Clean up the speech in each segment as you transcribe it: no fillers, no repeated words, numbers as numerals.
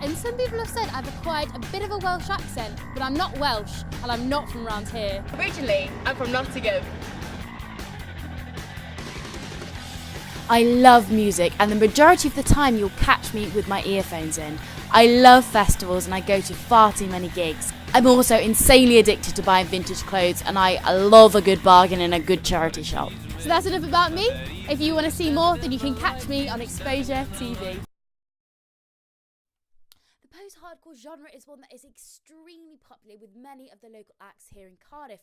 and some people have said I've acquired a bit of a Welsh accent, but I'm not Welsh and I'm not from around here. Originally, I'm from Nottingham. I love music, and the majority of the time you'll catch me with my earphones in. I love festivals and I go to far too many gigs. I'm also insanely addicted to buying vintage clothes, and I love a good bargain in a good charity shop. So that's enough about me. If you want to see more, then you can catch me on Exposure TV. The post-hardcore genre is one that is extremely popular with many of the local acts here in Cardiff.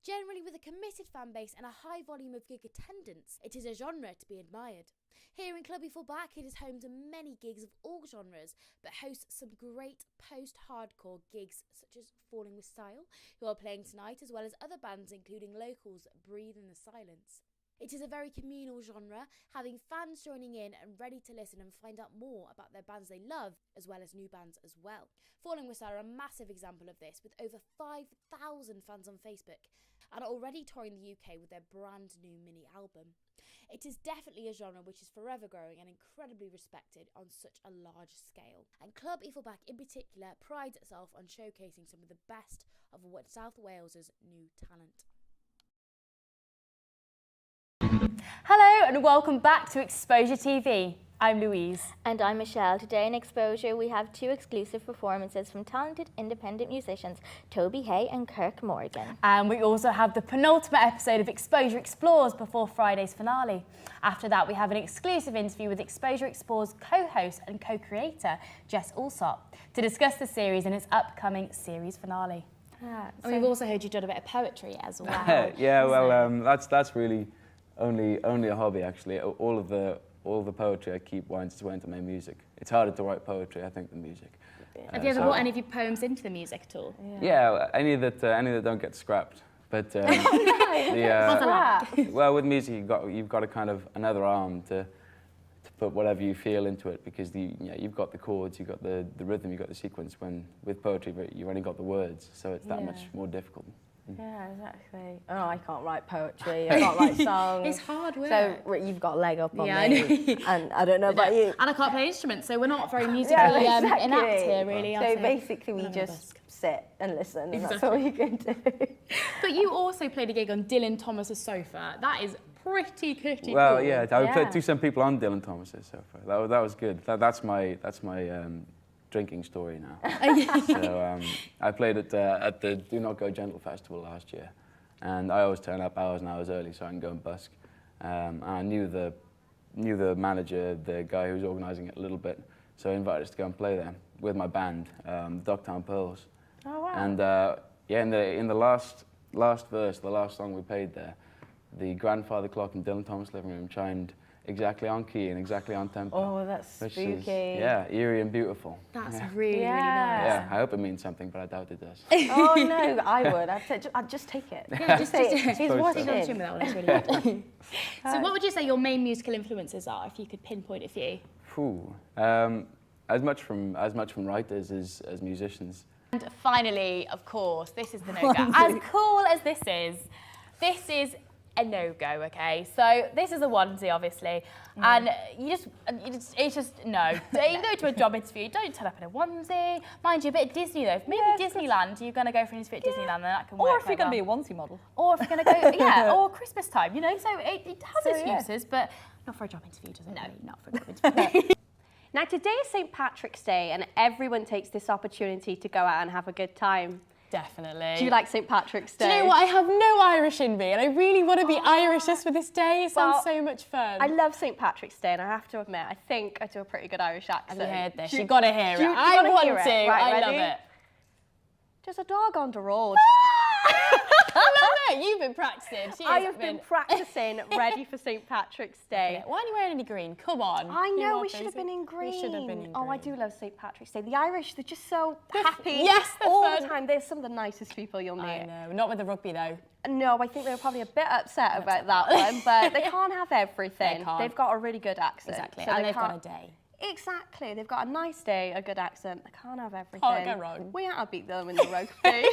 Generally with a committed fan base and a high volume of gig attendance, it is a genre to be admired. Here in Club Before Back, it is home to many gigs of all genres, but hosts some great post-hardcore gigs such as Falling With Style, who are playing tonight, as well as other bands including locals Breathe in the Silence. It is a very communal genre, having fans joining in and ready to listen and find out more about their bands they love, as well as new bands as well. Falling With Style are a massive example of this, with over 5,000 fans on Facebook, and are already touring the UK with their brand new mini album. It is definitely a genre which is forever growing and incredibly respected on such a large scale. And Club Before Back in particular prides itself on showcasing some of the best of South Wales's new talent. Hello and welcome back to Exposure TV. I'm Louise. And I'm Michelle. Today in Exposure we have two exclusive performances from talented independent musicians Toby Hay and Kirk Morgan. And we also have the penultimate episode of Exposure Explores before Friday's finale. After that we have an exclusive interview with Exposure Explores co-host and co-creator Jess Alsop to discuss the series and its upcoming series finale. And we've also heard you've done a bit of poetry as well. Yeah, well, that's really only a hobby actually. All the poetry I keep went into my music. It's harder to write poetry, I think, than music. Have you ever brought any of your poems into the music at all? Yeah, any that don't get scrapped. But well, with music you've got a kind of another arm to put whatever you feel into it, because you've got the chords, you've got the rhythm, you've got the sequence. When with poetry, but you've only got the words, so it's that much more difficult. Yeah, exactly. Oh, I can't write poetry, I can't write songs. It's hard work. So you've got a leg up on I me. And I don't know about you. And I can't play instruments, so we're not very musically inept here, really. So basically we just sit and listen, and that's all you can do. But you also played a gig on Dylan Thomas's sofa. That is pretty cool. Well, yeah, I played to some people on Dylan Thomas's sofa. That was good. That's my drinking story now. So I played at the Do Not Go Gentle Festival last year, and I always turn up hours and hours early so I can go and busk. And I knew the manager, the guy who was organising it a little bit, so he invited us to go and play there with my band, Dogtown Pearls. Oh wow! And yeah, in the last verse, the last song we played there, the grandfather clock in Dylan Thomas' living room chimed exactly on key and exactly on tempo. Oh, that's spooky. Is, yeah, eerie and beautiful. That's yeah. really nice. Yeah, I hope it means something, but I doubt it does. Oh no, I would. I'd just take it. Yeah, just take it. He's watching. With that one, it's really good. So what would you say your main musical influences are, if you could pinpoint a few? As much from writers as musicians. And finally, of course, this is the no-go. As cool as this is a no-go, okay? So this is a onesie, obviously, and it's just no. You go to a job interview, don't turn up in a onesie. Mind you, a bit of Disney though. Maybe Disneyland, you're going to go for an interview at Disneyland, then that can work. Or if you're going to be a onesie model. Or if you're going to go, or Christmas time, you know. So it has its uses, but not for a job interview, does it? No, not for a job interview. Now today is St. Patrick's Day and everyone takes this opportunity to go out and have a good time. Definitely. Do you like St. Patrick's Day? Do you know what? I have no Irish in me and I really want to be Irish just for this day. It sounds so much fun. I love St. Patrick's Day and I have to admit, I think I do a pretty good Irish accent. Have you heard this? You've got to hear it. I want to. Right, I love it. There's a dog on the road. I love it. You've been practicing. I have been practicing, ready for St. Patrick's Day. Why aren't you wearing any green? Come on. I know, we should have been in green. We should have been in green. Oh, I do love St. Patrick's Day. The Irish, they're just so happy they're all fun. the time. They're some of the nicest people you'll meet. I know. Not with the rugby, though. No, I think they were probably a bit upset about that one, but they can't have everything. They can't. They've got a really good accent. Exactly, so and they've got a day. Exactly, they've got a nice day, a good accent. They can't have everything. Can't go wrong. We ought to beat them in the rugby.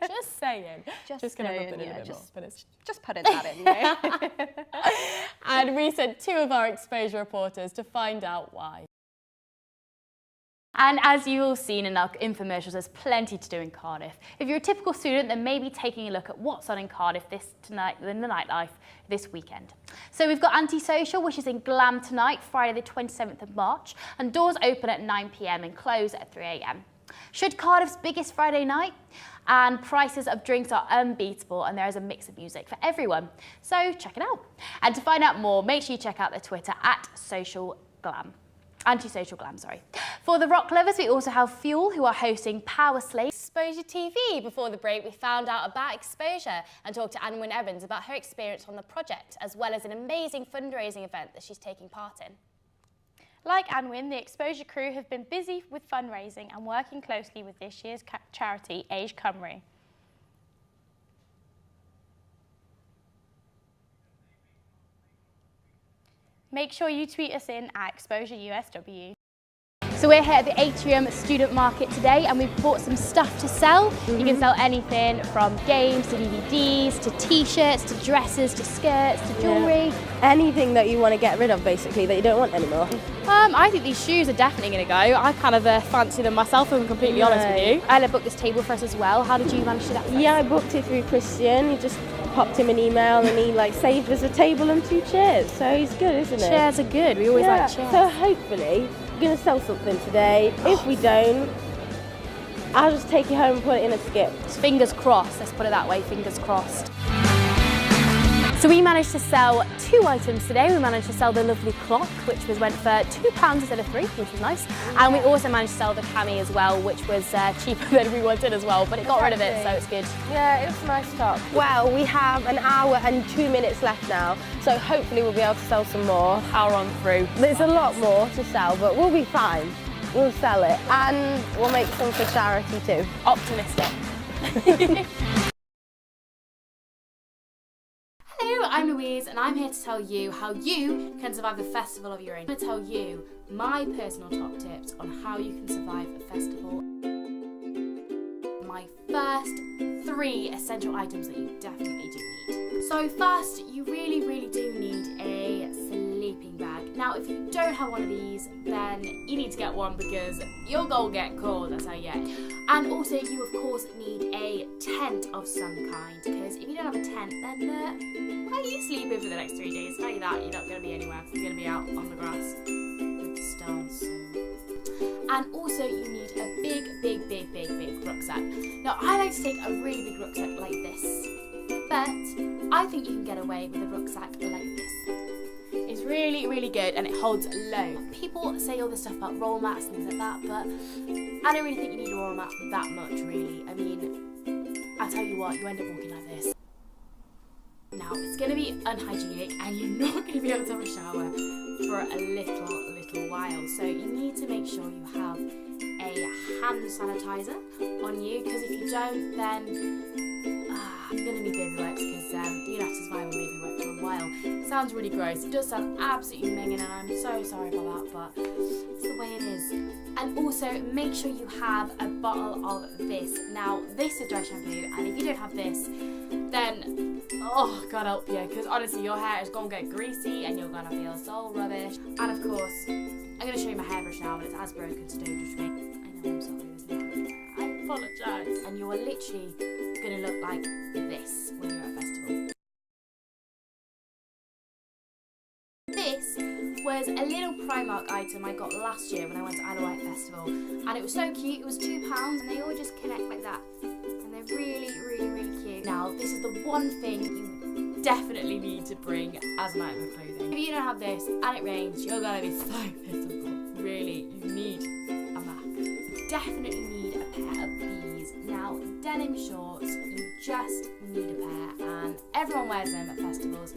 Just saying. Just going to saying, rub it in a bit just, more. But it's... just putting that in there. And we sent two of our exposure reporters to find out why. And as you've all seen in our infomercials, there's plenty to do in Cardiff. If you're a typical student, then maybe taking a look at what's on in Cardiff in the nightlife this weekend. So we've got Antisocial, which is in Glam tonight, Friday the 27th of March, and doors open at 9 p.m. and close at 3 a.m. Should Cardiff's biggest Friday night, and prices of drinks are unbeatable, and there is a mix of music for everyone. So check it out. And to find out more, make sure you check out their Twitter at Antisocial Glam, sorry. For the rock lovers, we also have Fuel, who are hosting Power Slave. Exposure TV. Before the break, we found out about Exposure and talked to Anwyn Evans about her experience on the project, as well as an amazing fundraising event that she's taking part in. Like Anwyn, the Exposure crew have been busy with fundraising and working closely with this year's charity, Age Cymru. Make sure you tweet us in at ExposureUSW. So we're here at the Atrium Student Market today, and we've bought some stuff to sell. You can sell anything from games to DVDs to t-shirts to dresses to skirts to jewellery. Yeah. Anything that you want to get rid of, basically, that you don't want anymore. I think these shoes are definitely going to go. I kind of fancy them myself, if I'm completely honest with you. Ella booked this table for us as well. How did you manage to do that for us? Yeah, I booked it through Christian. He just popped him an email and he saved us a table and 2 chairs. So he's good, isn't it? Chairs are good. We always like chairs. So hopefully we're going to sell something today. If we don't, I'll just take it home and put it in a skip. Fingers crossed, let's put it that way, fingers crossed. So we managed to sell 2 items today. We managed to sell the lovely clock, which went for £2 instead of 3, which was nice. And we also managed to sell the cami as well, which was cheaper than we wanted as well, but it got rid of it, so it's good. Yeah, it was a nice top. Well, we have an hour and 2 minutes left now, so hopefully we'll be able to sell some more. Power on through. There's a lot more to sell, but we'll be fine. We'll sell it, and we'll make some for charity too. Optimistic. Hello, I'm Louise, and I'm here to tell you how you can survive a festival of your own. I'm going to tell you my personal top tips on how you can survive a festival. My first 3 essential items that you definitely do need. So first, you really do need a sleeping bag. Now, if you don't have one of these, then you need to get one because you're gonna get cold, that's how you get. And also, you of course need a tent of some kind, because if you don't have a tent, then how are you sleeping for the next 3 days? Tell you that, you're not gonna be anywhere. You're gonna be out on the grass with the stars soon. And also, you need a big rucksack. Now, I like to take a really big rucksack like this, but I think you can get away with a rucksack like this. It's really good, and it holds low. People say all this stuff about roll mats and things like that, but I don't really think you need a roll mat that much, really. I mean, I tell you what, you end up walking like this. Now, it's going to be unhygienic, and you're not going to be able to have a shower for a little while. So you need to make sure you have a hand sanitizer on you, because if you don't, then you're going to need baby wipes, because you're going to have to survive on baby wipes for a while. It sounds really gross. It does sound absolutely minging, and I'm so sorry about that, but it's the way it is. And also, make sure you have a bottle of this. Now, this is dry shampoo, and if you don't have this, then oh, God help you, because honestly, your hair is going to get greasy and you're going to feel so rubbish. And of course, I'm going to show you my hairbrush now, but it's as broken, so don't judge me. I know, I'm sorry, I apologise. And you're literally going to look like this when you're at a festival. This was a little Primark item I got last year when I went to Isle of Wight Festival, and it was so cute. It was £2, and they all just connect like that, and they're really cute. Now, this is the one thing you definitely need to bring as an item of clothing. If you don't have this and it rains, you're gonna be so miserable. Really, you need a map. You definitely need a pair of these. Now, denim shorts, you just need a pair, and everyone wears them at festivals.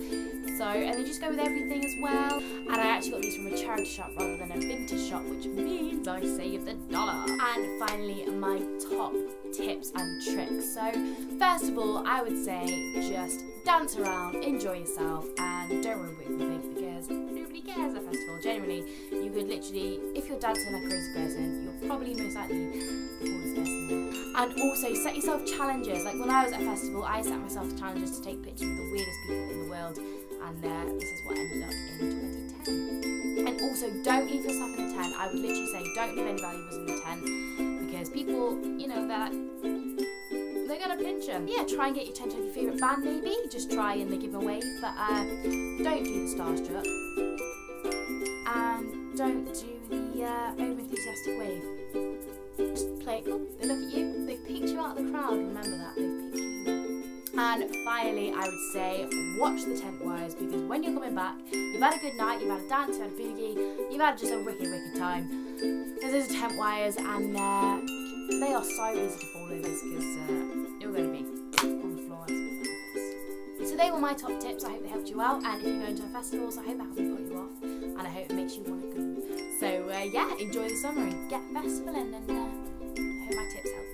So, and they just go with everything as well. And I actually got these from a charity shop rather than a vintage shop, which means I saved $1. And finally, my top tips and tricks. So, first of all, I would say just dance around, enjoy yourself, and don't worry what people think, because nobody cares at a festival. Genuinely, you could literally, if you're dancing like a crazy person, you're probably most likely the coolest person there. And also, set yourself challenges. Like when I was at a festival, I set myself challenges to take pictures with the weirdest people in the world, and this is what ended up in 2010. 10. And also, don't leave your stuff in the tent. I would literally say don't leave any valuables in the tent, because people, you know, they're gonna pinch them. Yeah, try and get your tent on your favourite band maybe. Just try and give a wave, but don't do the starstruck. And don't do the over-enthusiastic wave. Just play it cool. They look at you, they've picked you out of the crowd. Remember that, they've picked you. And finally, I would say watch the tent wires, because when you're coming back, you've had a good night, you've had a dance, you've had a boogie, you've had just a wicked time. So those are tent wires, and they are so easy to fall over, because you're going to be on the floor. So they were my top tips. I hope they helped you out, and if you're going to festivals, I hope that hasn't put you off, and I hope it makes you want to go. So yeah, enjoy the summer and get festivaling, and I hope my tips help.